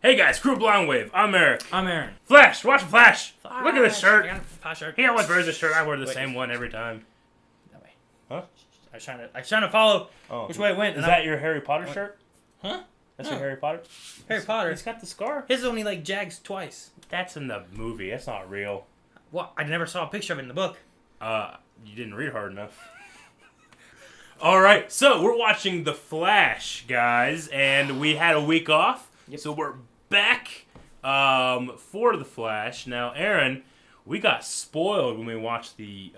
Hey guys, Crew Blonde Wave. I'm Eric. I'm Aaron. Flash, watch Flash. Look at this shirt. I got a Flash shirt. He always wears this shirt. I wear the same one every time. That way. Huh? I was trying to follow which way it went. Is that your Harry Potter shirt? Huh? That's No. your Harry Potter? Harry Potter. He's got the scar. His only like jags twice. That's in the movie. That's not real. Well, I never saw a picture of it in the book. You didn't read hard enough. Alright, so we're watching The Flash, guys, and we had a week off. Yep. So we're back for The Flash. Now, Aaron, we got spoiled when we watched the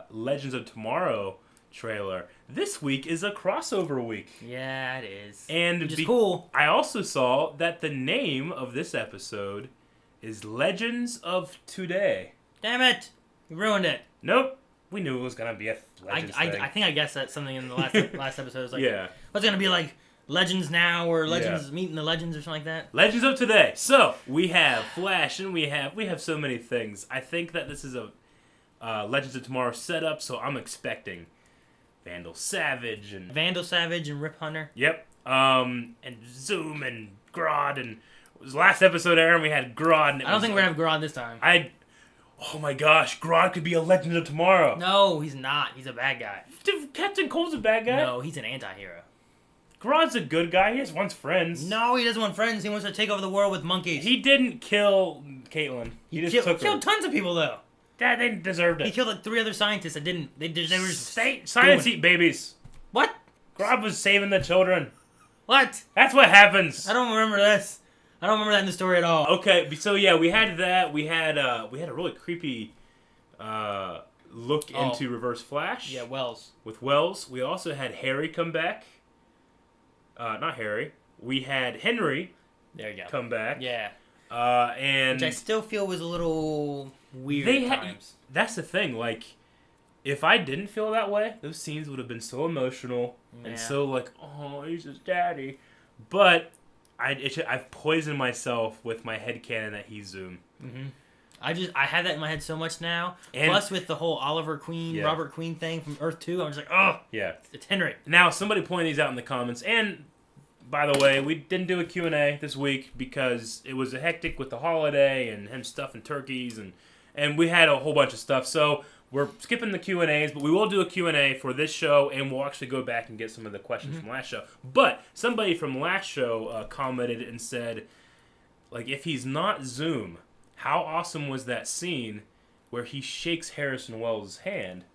Legends of Tomorrow trailer. This week is a crossover week. Yeah, it is. And which is cool. I also saw that the name of this episode is Legends of Today. Damn it! You ruined it. Nope. We knew it was going to be a Legends thing. I think I guessed that something in the last episode. It was like, Yeah. what's it gonna be like? Legends Now or Legends Meeting the Legends or something like that? Legends of Today. So, we have Flash and we have so many things. I think that this is a Legends of Tomorrow setup, so I'm expecting Vandal Savage and Rip Hunter. Yep. And Zoom and Grodd and it was last episode, Aaron, we had Grodd. And I don't think we're gonna have Grodd this time. Oh my gosh, Grodd could be a Legend of Tomorrow. No, he's not. He's a bad guy. Dude, Captain Cold's a bad guy. No, he's an anti-hero. Grodd's a good guy. He just wants friends. No, he doesn't want friends. He wants to take over the world with monkeys. He didn't kill Caitlin. He just took her. Killed tons of people though. Dad, they deserved it. He killed like 3 other scientists that didn't. They were just Science eat babies. What? Grodd was saving the children. What? That's what happens. I don't remember this. I don't remember that in the story at all. Okay, so yeah, we had that. We had a really creepy look into Reverse Flash. Yeah, Wells. With Wells. We also had Harry come back. Not Harry. We had Henry. There you go. Come back. Yeah. And which I still feel was a little weird at times. That's the thing. Like, if I didn't feel that way, those scenes would have been so emotional and so like, oh, he's his daddy. But I've poisoned myself with my headcanon that he's Zoom. Mm-hmm. I have that in my head so much now. And plus with the whole Oliver Queen, Robert Queen thing from Earth 2, I'm just like, oh, yeah, it's Henry. Now, somebody pointed these out in the comments, and by the way, we didn't do a Q&A this week because it was a hectic with the holiday and him stuffing turkeys, and we had a whole bunch of stuff, so we're skipping the Q&As, but we will do a Q&A for this show, and we'll actually go back and get some of the questions from last show. But somebody from last show commented and said, like, if he's not Zoom, how awesome was that scene where he shakes Harrison Wells' hand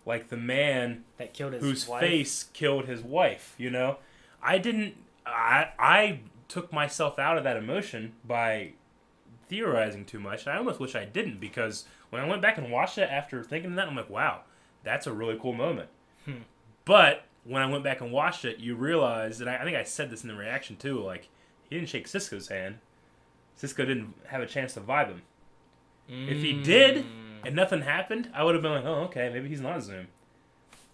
like the man that killed his whose wife. face killed his wife, you know? I took myself out of that emotion by theorizing too much. I almost wish I didn't because when I went back and watched it after thinking of that, I'm like, wow, that's a really cool moment. But when I went back and watched it, you realize, and I think I said this in the reaction too, like, he didn't shake Cisco's hand. Cisco didn't have a chance to vibe him. If he did, and nothing happened, I would have been like, oh, okay, maybe he's not Zoom.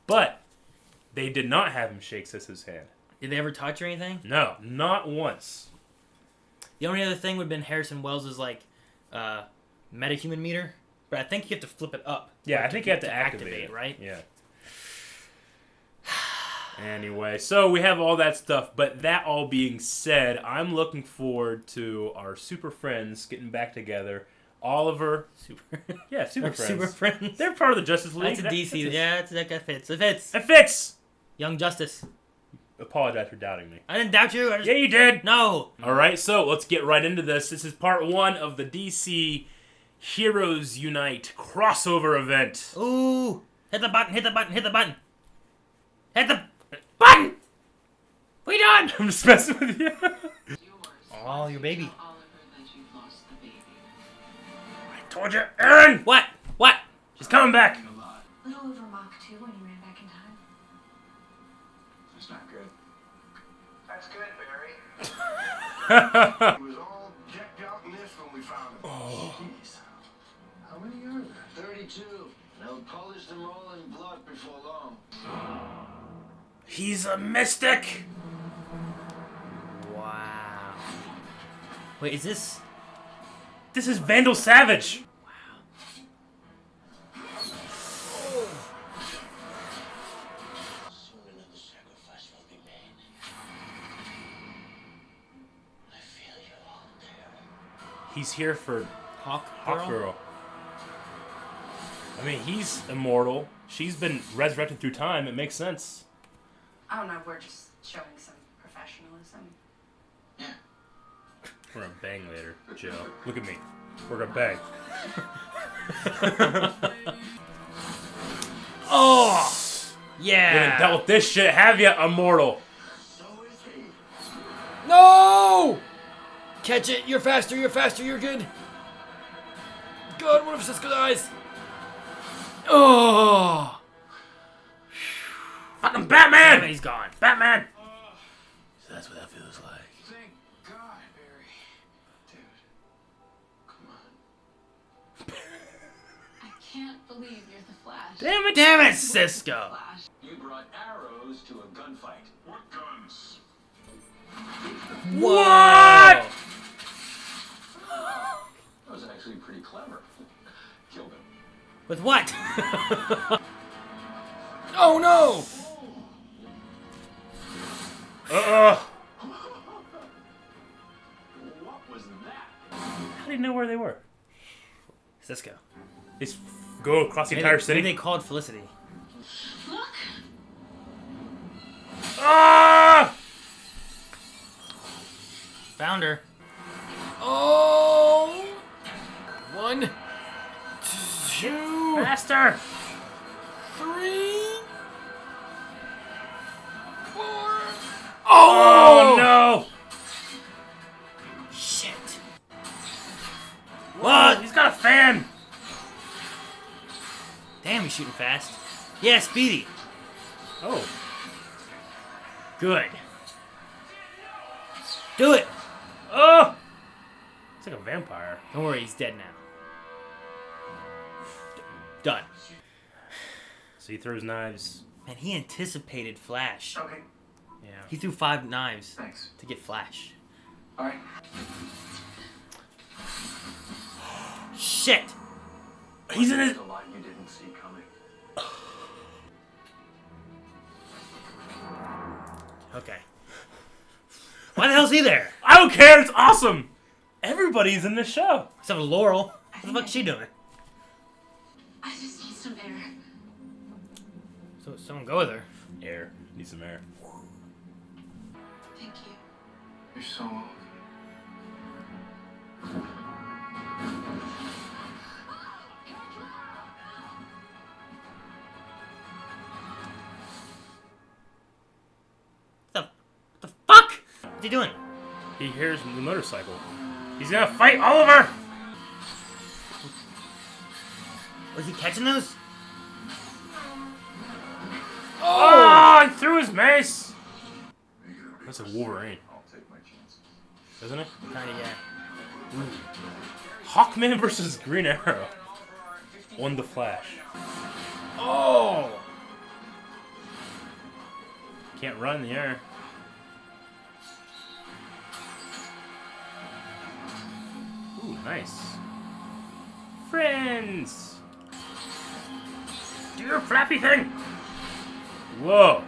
But they did not have him shake Cisco's hand. Did they ever touch or anything? No, not once. The only other thing would have been Harrison Wells' like metahuman meter, but I think you have to flip it up. Yeah, I think you have to activate it, right? Yeah. Anyway, so we have all that stuff, but that all being said, I'm looking forward to our super friends getting back together. Oliver, super friends. Super friends. They're part of the Justice League. That's a DC. That fits. It fits. It fits. Young Justice. Apologize for doubting me. I didn't doubt you. Yeah, you did. No. All right, so let's get right into this. This is part 1 of the DC Heroes Unite crossover event. Ooh! Hit the button! Hit the button! Hit the button! Hit the button! We done! I'm just messing with you. Oh, your baby. I told you, Aaron! What? What? She's coming back. A little over Mach 2 when you ran back in time. That's not good. That's good, Barry. He was all decked out in this when we found him. Oh. Jeez. How many are there? 32. They'll polish them all in blood before long. He's a mystic. Wow. Wait, is this... This is Vandal Savage. Soon another sacrifice will be made. I feel you all. he's here for Hawk Hawkgirl. I mean, he's immortal. She's been resurrected through time. It makes sense. I don't know, we're just showing some professionalism. We're gonna bang later, Joe. Look at me. We're gonna bang. Oh! You haven't Yeah! dealt with this shit, have you, immortal? So is he. No! Catch it! You're faster, you're good. God, what if Cisco dies? Oh! Fucking Batman! Damn it, he's gone. Batman! So that's what that feels like. Thank God, Barry. Dude, come on. I can't believe you're the Flash. Damn it, Cisco! Flash. You brought arrows to a gunfight. What guns? What? That was actually pretty clever. Killed him. With what? Oh no! What was that? How do you know where they were? Cisco. They just go across the entire Maybe city? they called Felicity. Look! Ah! Found her. Oh! 1, 2, Faster! 3, 4. Oh no! Shit! What? He's got a fan! Damn, he's shooting fast. Yeah, Speedy. Oh. Good. Do it. Oh! It's like a vampire. Don't worry, he's dead now. Done. So he throws knives. And he anticipated Flash. Okay, Yeah. He threw 5 knives thanks. to get Flash. All right. Shit! He's in his... There's a lot you didn't see coming. Okay. Why the hell's he there? I don't care, it's awesome! Everybody's in this show. Except for Laurel. What the fuck's she doing? I just need some air. So someone go with her. Air. Need some air. Thank you. You're so old. What the fuck? What's he doing? He hears the motorcycle. He's gonna fight Oliver! Was he catching those? Oh! He threw his mace! That's a Wolverine, I'll take my chances. isn't it? Kinda, yeah. Hawkman versus Green Arrow. On the Flash. Oh! Can't run in the air. Ooh, nice. Friends! Do your flappy thing! Whoa!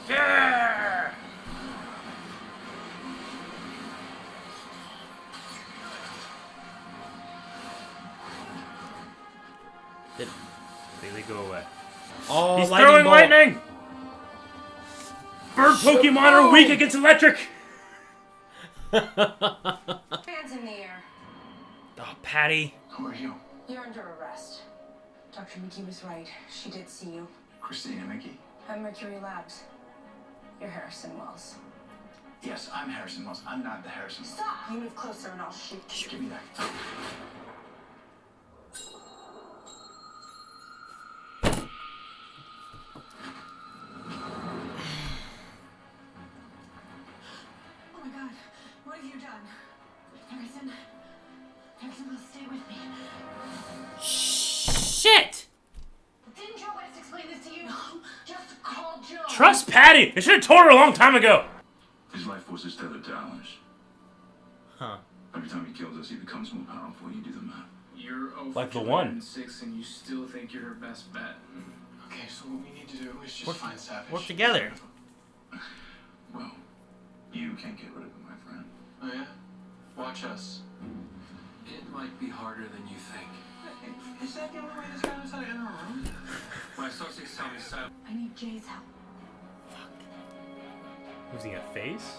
Yeah! Did They go away. oh, He's lightning throwing bolt. lightning! Bird Pokemon are weak against electric! Hands in the air. Oh, Patty. Who are you? You're under arrest. Dr. Mickey was right. She did see you. Christina Mickey? I'm Mercury Labs. You're Harrison Wells. Yes, I'm Harrison Wells. I'm not the Harrison Wells. Stop! You move closer and I'll shoot you. Give me that. Oh my god, what have you done? Harrison, Harrison will stay with me. Shit! Didn't Joe West explain this to you? No, just call Joe. Trust Patty! They should have told her a long time ago! His life force is tethered to ours. Huh. Every time he kills us, he becomes more powerful. You do the math. You're 0 Like for the one. 206 and you still think you're her best bet. Okay, so what we need to do is just find Savage. Work together. Well, you You can't get rid of it, my friend. Oh yeah? Watch us. It might be harder than you think. Is that the only way this guy knows how to enter a room? My associates tell me so. I need Jay's help. Was he gonna face?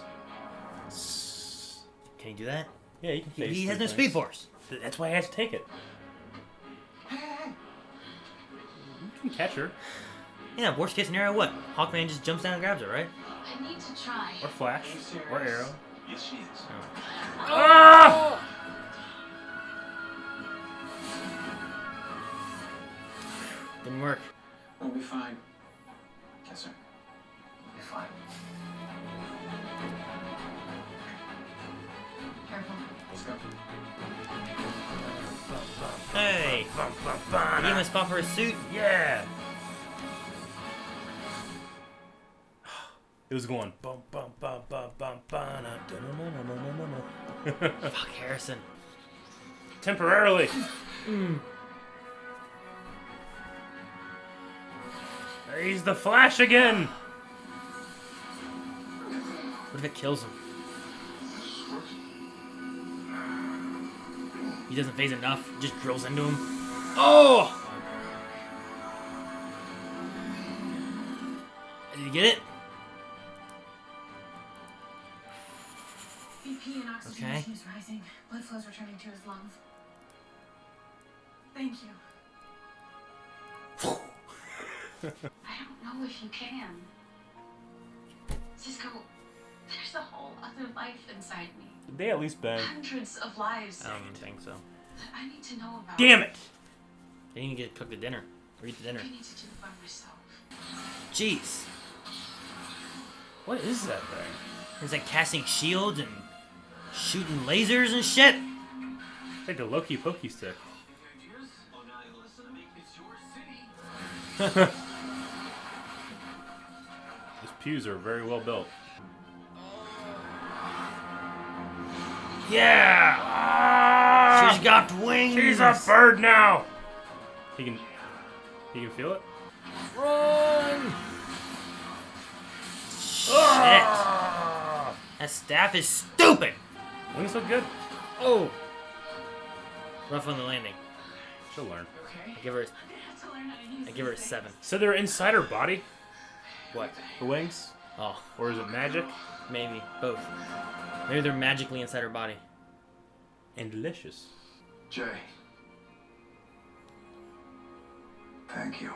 Can you do that? Yeah, you can face. He has no things. speed force. That's why I had to take it. You can catch her. Yeah, worst case scenario, what? Hawkman just jumps down and grabs her, right? I need to try. Or Flash. Are you serious? Or Arrow. Yes, she is. Ah! Didn't work. We'll be fine. Yes, sir. We'll be fine. Careful. Let's go. Hey! Bum, bum, bum. He must spot for his suit. Yeah. It was going bum bum bum bum bum bum. Fuck Harrison. Temporarily. He's the Flash again. What if it kills him? He doesn't phase enough. Just drills into him. Oh! Did you get it? BP and oxygenation is rising. Blood flow's returning to his lungs. Thank you. I don't know if you can. Cisco, there's a whole other life inside me. Did they at least bang? Hundreds of lives I don't think so. that I need to know about. Damn it! They need to get cooked the dinner. Or eat the dinner. I need to do it by myself. Jeez. What is that thing? It's like casting shields and shooting lasers and shit. It's like the Loki Pokey stick. Oh, now you listen to me. It's your city. Those pews are very well built. Yeah! She's got wings. She's a bird now. He can feel it. Run! Shit. Ah! That staff is stupid. Wings look good. Oh. Rough on the landing. She'll learn. I give her. I have to learn how to use I give her a these 7. So they're inside her body. What? The wings, Oh, or is it magic maybe both. Maybe they're magically inside her body. and delicious? Jay. Thank you.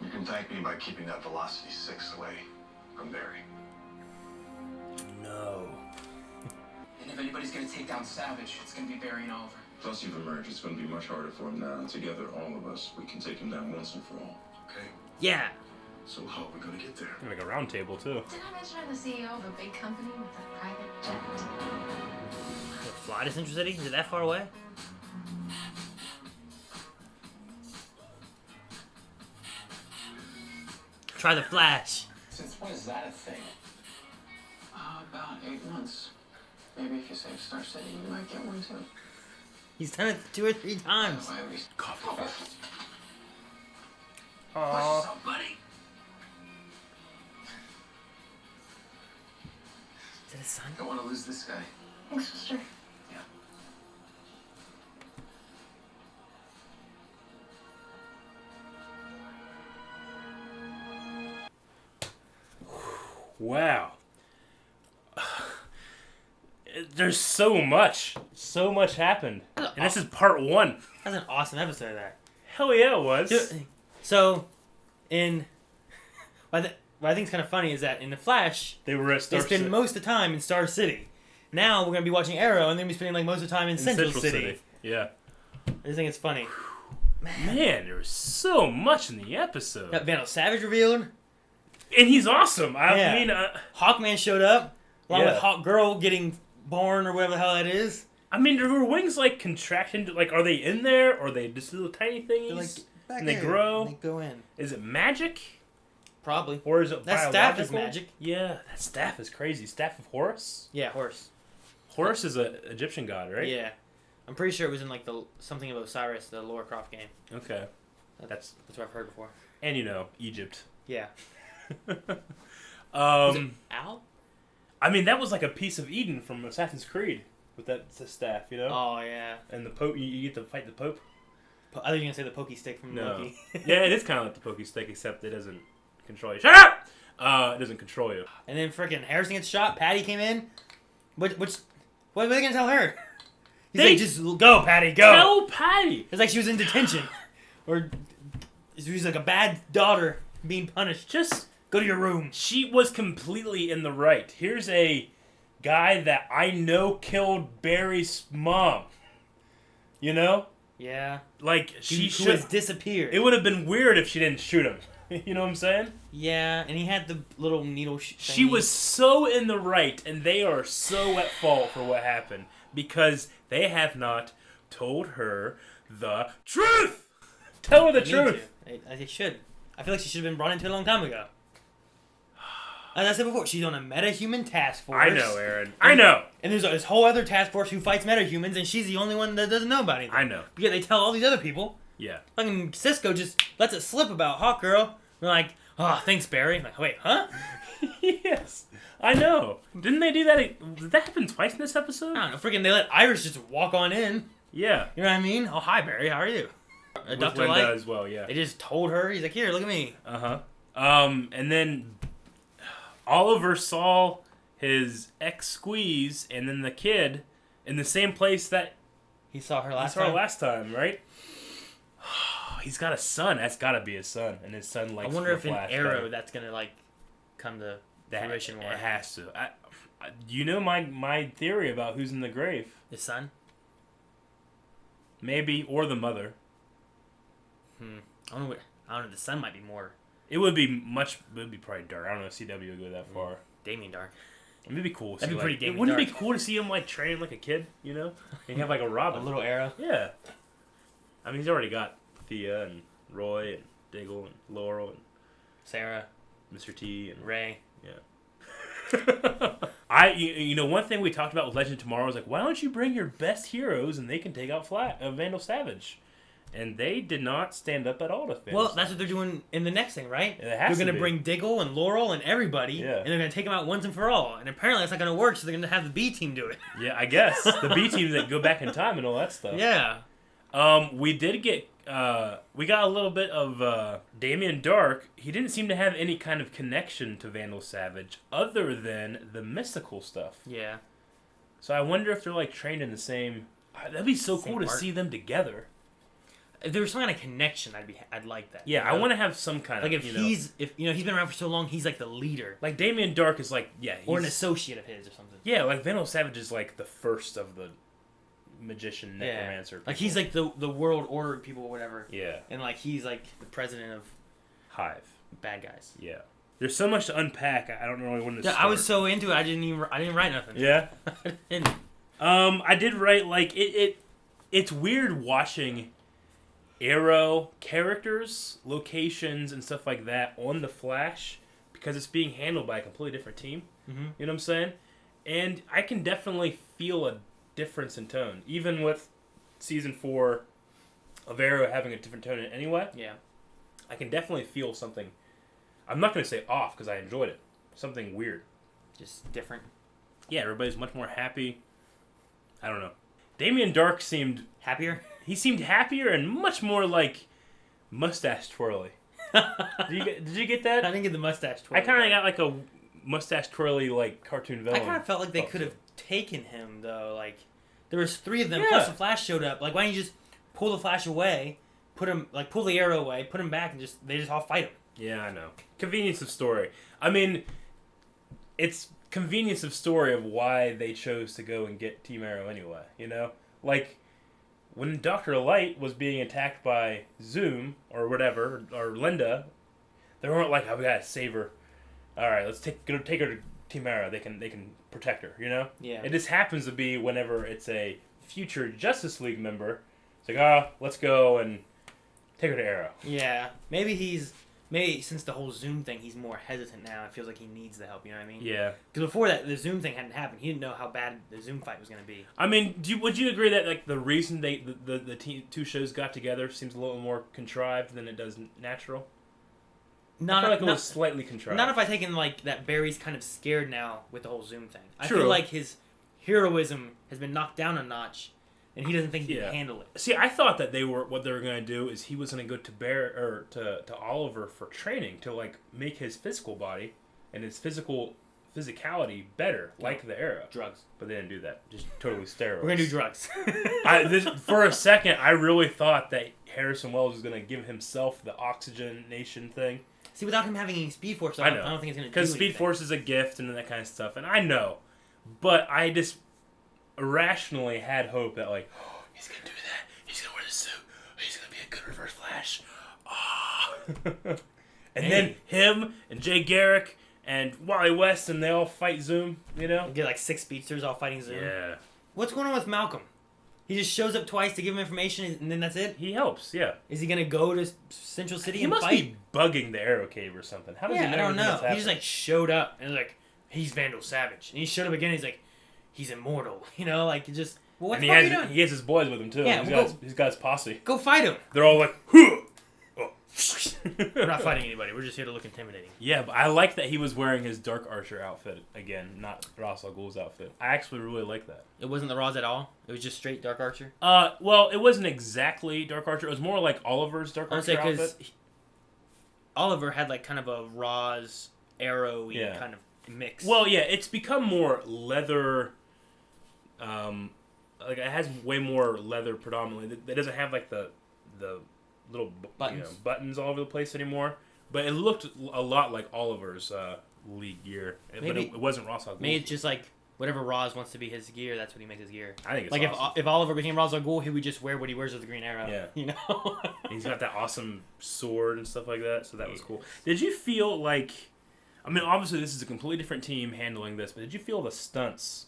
You can thank me by keeping that Velocity 6 away from Barry. No. And if anybody's gonna take down Savage, it's gonna be Barry and Oliver. Plus, you've emerged. It's going to be much harder for him now. Together, all of us, we can take him down once and for all. Okay, Yeah. so how are we gonna get there? Like a round table too. Didn't I mention I'm the CEO of a big company with a private jet? Fly to Central City? Is it that far away? Try the Flash. Since when is that a thing? About 8 months. Maybe if you save Star City, you might get one too. He's done it 2 or 3 times. Why we... Aww. What's up, buddy? Is that his son? Don't want to lose this guy. Thanks, sister. Wow. There's so much. So much happened. And this is part 1. That's an awesome episode of that. Hell yeah, it was. So, in... What I think is kind of funny is that in The Flash, They were at they Star spend Ci- most of the time in Star City. Now we're going to be watching Arrow, and they're going to be spending like most of the time in in Central City. Yeah. I just think it's funny. Man, there was so much in the episode. Got Vandal Savage revealed. And he's awesome. I Yeah. mean, Hawkman showed up, along Yeah. with Hawk Girl getting born or whatever the hell that is. there were wings like contraction. Like, are they in there? Or are they just little tiny thingies? They're like back And they there, grow? and they go in. Is it magic? Probably. Or is it That staff is biological? magic. Yeah, that staff is crazy. Staff of Horus? Yeah, horse. Horus is an Egyptian god, right? Yeah, I'm pretty sure it was in like the something of Osiris, the Lara Croft game. Okay. That's That's what I've heard before. and Egypt. Yeah. Was it Um, Al? I mean, that was like a piece of Eden from Assassin's Creed with that staff, you know? Oh yeah. And the Pope, you get to fight the Pope. I thought you were gonna say the pokey stick from No. Loki. Yeah, it is kind of like the Pokey Stick, except it doesn't control you. Shut up! It doesn't control you. And then freaking Harrison gets shot. Patty came in. What are they gonna tell her? He's They- like, just go, Patty, go. Tell Patty! It's like she was in detention, or she was like a bad daughter being punished. Just, Go to your room. she was completely in the right. Here's a guy that I know killed Barry's mom. You know? Yeah. Like, Who she has should. disappeared. It would have been weird if she didn't shoot him. You know what I'm saying? Yeah, and he had the little needle. She was so in the right, and they are so at fault for what happened because they have not told her the truth. Tell her the truth. They should. I feel like she should have been brought into it a long time ago. As I said before, she's on a metahuman task force. I know, Aaron. I know. And there's this whole other task force who fights metahumans, and she's the only one that doesn't know about anything. I know. But yeah, they tell all these other people. Yeah. Fucking Cisco just lets it slip about Hawkgirl. They're like, oh, thanks, Barry. I'm like, wait, huh? Yes. I know. Didn't they do that? Did that happen twice in this episode? I don't know. Freaking, they let Iris just walk on in. Yeah. You know what I mean? Oh, hi, Barry. How are you? With Dr. Linda Light. as well, yeah. They just told her. He's like, here, look at me. Uh-huh. And then Oliver saw his ex-squeeze and then the kid in the same place that He saw her he last saw time. last time, right? He's got a son. That's got to be his son. And his son I likes wonder the if an Flash arrow better. that's gonna like come to That fruition. it More. has to. You know my theory about who's in the grave. His son. Maybe, or the mother. I don't know. The son might be more It would be probably dark. I don't know if CW would go that far. Damien Dark. It'd be cool. To That'd see, be pretty like, Damien wouldn't it Dark. be cool to see him like train like a kid, you know? And have like a A Robin. little arrow. Yeah. I mean, he's already got Thea and Roy and Diggle and Laurel and Sarah. Mr. T and Ray. you know, one thing we talked about with Legend of Tomorrow was like, why don't you bring your best heroes and they can take out Vandal Savage? And they did not stand up at all to Vandal Well, Savage. that's what they're doing in the next thing, right? It has They're to gonna be. bring Diggle and Laurel and everybody, Yeah. and they're gonna take them out once and for all. And apparently that's not gonna work, so they're gonna have the B team do it. Yeah, I guess. The B teams that go back in time and all that stuff. Yeah. We did get we got a little bit of Damien Dark. He didn't seem to have any kind of connection to Vandal Savage other than the mystical stuff. Yeah. So I wonder if they're like trained in the same. That'd be so Same cool to art. see them together. If there was some kind of connection, I'd like that. Yeah, you I know? want to have some kind like of if he's been around for so long, he's like the leader like Damien Dark is like or an he's- associate of his or something. yeah, like Vandal Savage is like the first of the magician Yeah. necromancer. Like people. he's like the world order people or whatever. yeah, And like he's like the president of Hive. bad guys. Yeah, there's so much to unpack. I don't really want to. Yeah, Start. I was so into it, I didn't write nothing. Yeah. I didn't. I did write like it's weird watching Arrow characters, locations, and stuff like that on the Flash because it's being handled by a completely different team. Mhm. You know what I'm saying? And I can definitely feel a difference in tone, even with season 4 of Arrow having a different tone anyway. Yeah. I can definitely feel something. I'm not going to say off because I enjoyed it. Something weird. Just different. Yeah, everybody's much more happy. I don't know. Damien Dark seemed Happier? he seemed happier and much more like mustache twirly. Did you get I that? didn't get the mustache twirl. I kind of got like a mustache twirly like cartoon I villain. kind of felt like they thought could so. have taken him though. Like there was 3 of them Yeah. plus the Flash showed up. Like why don't you just pull the Flash away, put him like pull the arrow away, put him back, and they just all fight him. Yeah, I know. Convenience of story. I mean, it's convenience of story of why they chose to go and get Team Arrow anyway. You know, like when Dr. Light was being attacked by Zoom or whatever or Linda, they weren't like, "Oh, we gotta save her." All right, let's take her to Team Arrow. They can protect her. You know. Yeah. It just happens to be whenever it's a future Justice League member. It's like, let's go and take her to Arrow. Yeah. Maybe since the whole Zoom thing, he's more hesitant now. It feels like he needs the help. You know what I mean? Yeah. Because before that, the Zoom thing hadn't happened. He didn't know how bad the Zoom fight was going to be. I mean, would you agree that like the reason the two shows got together seems a little more contrived than it does natural? I feel like it was slightly contrived. Not if I take in like that Barry's kind of scared now with the whole Zoom thing. I True. feel like his heroism has been knocked down a notch, and he doesn't think he can handle it. See, I thought that what they were going to do is he was going to go to Oliver for training to like make his physical body and his physicality better, like the Arrow. Drugs. But they didn't do that. Just totally steroids. We're gonna do drugs. For a second, I really thought that Harrison Wells was going to give himself the oxygenation thing. See, without him having any Speed Force, I know. I don't think it's gonna do Because Speed anything. Force is a gift and that kind of stuff, and I know, but I just irrationally had hope that like, oh, he's gonna do that. He's gonna wear the suit. He's gonna be a good Reverse Flash. Oh. And then him and Jay Garrick and Wally West and they all fight Zoom. You know? Get like 6 speedsters all fighting Zoom. Yeah. What's going on with Malcolm? He just shows up twice to give him information, and then that's it. He helps. Yeah. Is he gonna go to Central City He and must fight? be bugging the Arrow Cave or something. How does he Yeah, know I don't everything know. that's He just happening? like showed up and like he's Vandal Savage, and he showed up again. And he's like, he's immortal. You know, like just well, what And the he fuck are you doing? has his boys with him too. Yeah, He's got his posse. Go fight him. They're all like, huh! Oh. We're not fighting anybody. We're just here to look intimidating. Yeah, but I like that he was wearing his Dark Archer outfit again, not Ra's al Ghul's outfit. I actually really like that. It wasn't the Raws at all. It was just straight Dark Archer. Well, it wasn't exactly Dark Archer. It was more like Oliver's Dark I would say Archer because outfit. Oliver had like kind of a Raws arrowy Yeah. kind of mix. Well, yeah, it's become more leather. Like it has way more leather predominantly. It doesn't have like the little Buttons. buttons all over the place anymore. But it looked a lot like Oliver's League gear. But Maybe- it wasn't Ra's al Ghul. Maybe it's just like whatever Raws wants to be his gear, that's what he makes his gear. I think it's Like awesome. if Oliver became Ra's al Ghul, he would just wear what he wears with the Green Arrow. Yeah. You know? He's got that awesome sword and stuff like that, so that was cool. Did you feel like, I mean, obviously this is a completely different team handling this, but did you feel the stunts,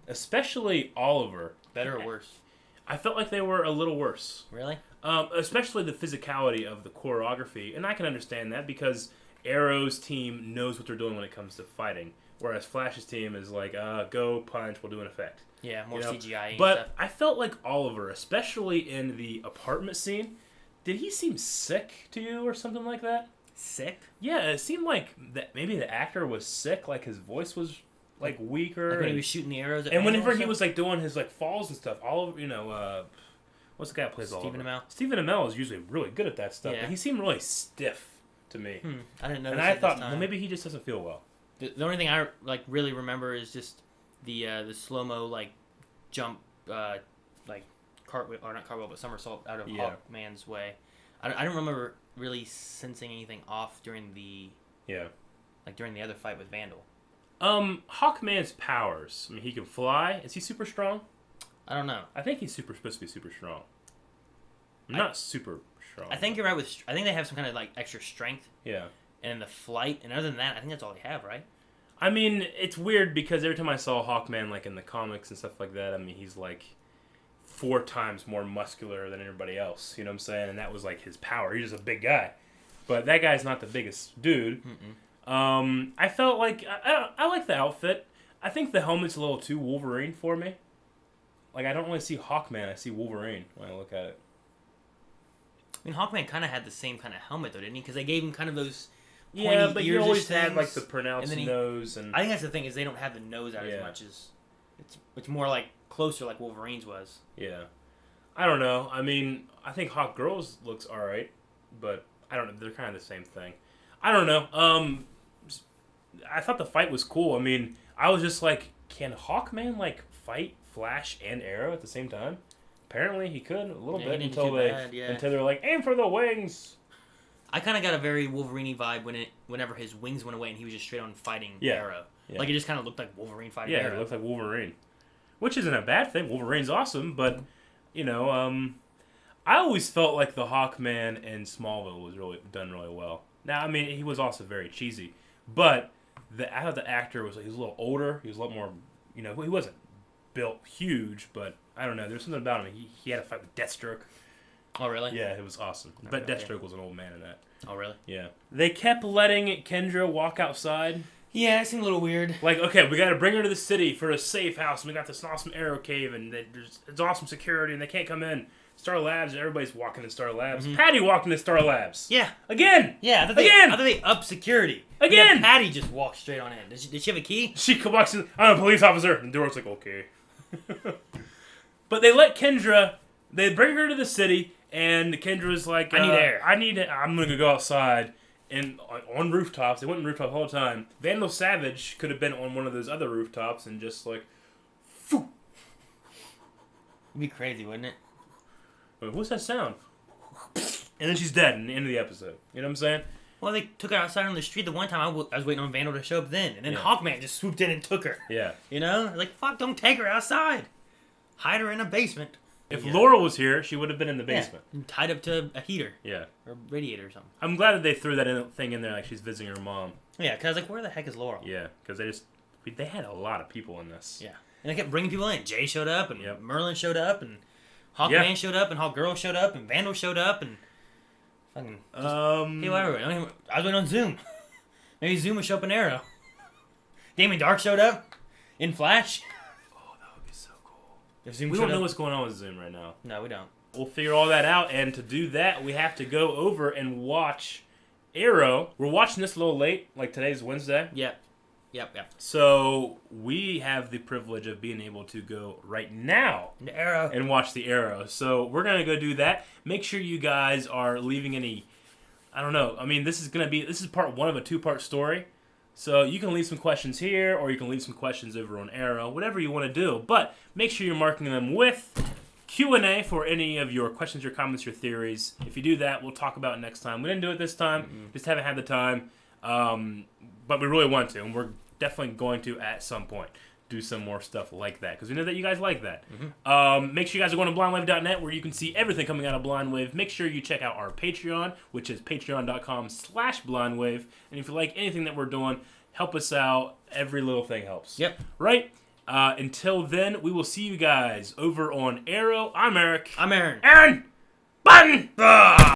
especially Oliver? Better or worse? I felt like they were a little worse. Really? Especially the physicality of the choreography, and I can understand that because Arrow's team knows what they're doing when it comes to fighting, whereas Flash's team is like, go punch, we'll do an effect. Yeah, more You know? CGI and But stuff. I felt like Oliver, especially in the apartment scene, did he seem sick to you or something like that? Sick? Yeah, it seemed like that maybe the actor was sick, like his voice was like weaker. Like when he and- was shooting the arrows at and Vandal whenever he stuff? was like doing his like falls and stuff, Oliver, what's the guy that plays Stephen Oliver? Amell. Stephen Amell is usually really good at that stuff, Yeah. but he seemed really stiff to me. I didn't know. And I thought, well, maybe he just doesn't feel well. The only thing I like really remember is just the slow mo like jump like cartwheel or not cartwheel but somersault out of Yeah. Hawkman's way. I don't remember really sensing anything off during the during the other fight with Vandal. Hawkman's powers. I mean, he can fly. Is he super strong? I don't know. I think he's supposed to be super strong. Not super strong. I think you're right with. I think they have some kind of like extra strength Yeah. and the flight, and other than that, I think that's all they have, right? I mean, it's weird because every time I saw Hawkman, like in the comics and stuff like that, I mean, he's like 4 times more muscular than everybody else. You know what I'm saying? And that was like his power. He's just a big guy, but that guy's not the biggest dude. I felt like I like the outfit. I think the helmet's a little too Wolverine for me. Like I don't really see Hawkman. I see Wolverine when I look at it. I mean, Hawkman kind of had the same kind of helmet though, didn't he? Because they gave him kind of those. Yeah, pointy but he ears-ish always had like things, the pronounced and then nose and. I think that's the thing is they don't have the nose out Yeah. as much as it's more like closer like Wolverine's was. Yeah. I don't know. I mean, I think Hawk Girls looks alright, but I don't know. They're kind of the same thing. I don't know. I thought the fight was cool. I mean, I was just like, can Hawkman like fight Flash and Arrow at the same time? Apparently he could a little Yeah, he bit didn't until too they bad, yeah. until they're like, aim for the wings. I kind of got a very Wolverine vibe whenever his wings went away and he was just straight on fighting Yeah. Arrow. Yeah. Like it just kind of looked like Wolverine fighting Yeah, Arrow. it looks like Wolverine, which isn't a bad thing. Wolverine's awesome, but I always felt like the Hawkman in Smallville was really done really well. Now, I mean, he was also very cheesy, but the actor was like, he was a little older. He was a lot more, he wasn't built huge, but I don't know. There's something about him. He had a fight with Deathstroke. Oh really? Yeah, it was awesome. But Okay. Deathstroke was an old man in that. Oh really? Yeah. They kept letting Kendra walk outside. Yeah, it seemed a little weird. Like, okay, we got to bring her to the city for a safe house, and we got this awesome Arrow Cave, and it's awesome security, and they can't come in. Star Labs, everybody's walking to Star Labs. Mhm. Patty walking to Star Labs. Yeah. Again! Yeah, Again! I thought they upped security. Again! Yeah, Patty just walked straight on in. Did she have a key? She walks in, I'm a police officer. And Dora's like, okay. But they let Kendra, they bring her to the city, and Kendra's like, I need air. I'm going to go outside. And on rooftops, they went on rooftop the whole time. Vandal Savage could have been on one of those other rooftops and just like, phew. It'd be crazy, wouldn't it? Wait, what's that sound? And then she's dead in the end of the episode. You know what I'm saying? Well, they took her outside on the street the one time. I was waiting on Vandal to show up then. And then Yeah. Hawkman just swooped in and took her. Yeah. You know? Like, fuck, don't take her outside. Hide her in a basement. If Yeah. Laura was here, she would have been in the basement. Yeah, and tied up to a heater. Yeah. Or radiator or something. I'm glad that they threw that thing in there like she's visiting her mom. Yeah, because I was like, where the heck is Laurel? Yeah, because they had a lot of people in this. Yeah. And they kept bringing people in. Jay showed up, and Yep. Merlin showed up, and Hawkman Yeah. showed up, and Hawkgirl showed up, and Vandal showed up, and fucking people everywhere. I was waiting on Zoom. Maybe Zoom would show up in Arrow. Damien Dark showed up in Flash. Oh, that would be so cool. If Zoom We showed don't know up- what's going on with Zoom right now. No, we don't. We'll figure all that out, and to do that, we have to go over and watch Arrow. We're watching this a little late, like today's Wednesday. Yep. So we have the privilege of being able to go right now The Arrow. and watch the Arrow. So we're going to go do that. Make sure you guys are leaving any, I don't know. I mean, this is part one of a 2-part story. So you can leave some questions here, or you can leave some questions over on Arrow, whatever you want to do. But make sure you're marking them with Q&A for any of your questions, your comments, your theories. If you do that, we'll talk about it next time. We didn't do it this time. Just haven't had the time. But we really want to, and we're definitely going to, at some point, do some more stuff like that, because we know that you guys like that. Make sure you guys are going to blindwave.net, where you can see everything coming out of Blindwave. Make sure you check out our Patreon, which is patreon.com/blindwave. And if you like anything that we're doing, help us out. Every little thing helps. Yep. Right? Until then, we will see you guys over on Arrow. I'm Eric. I'm Aaron. Aaron! Button!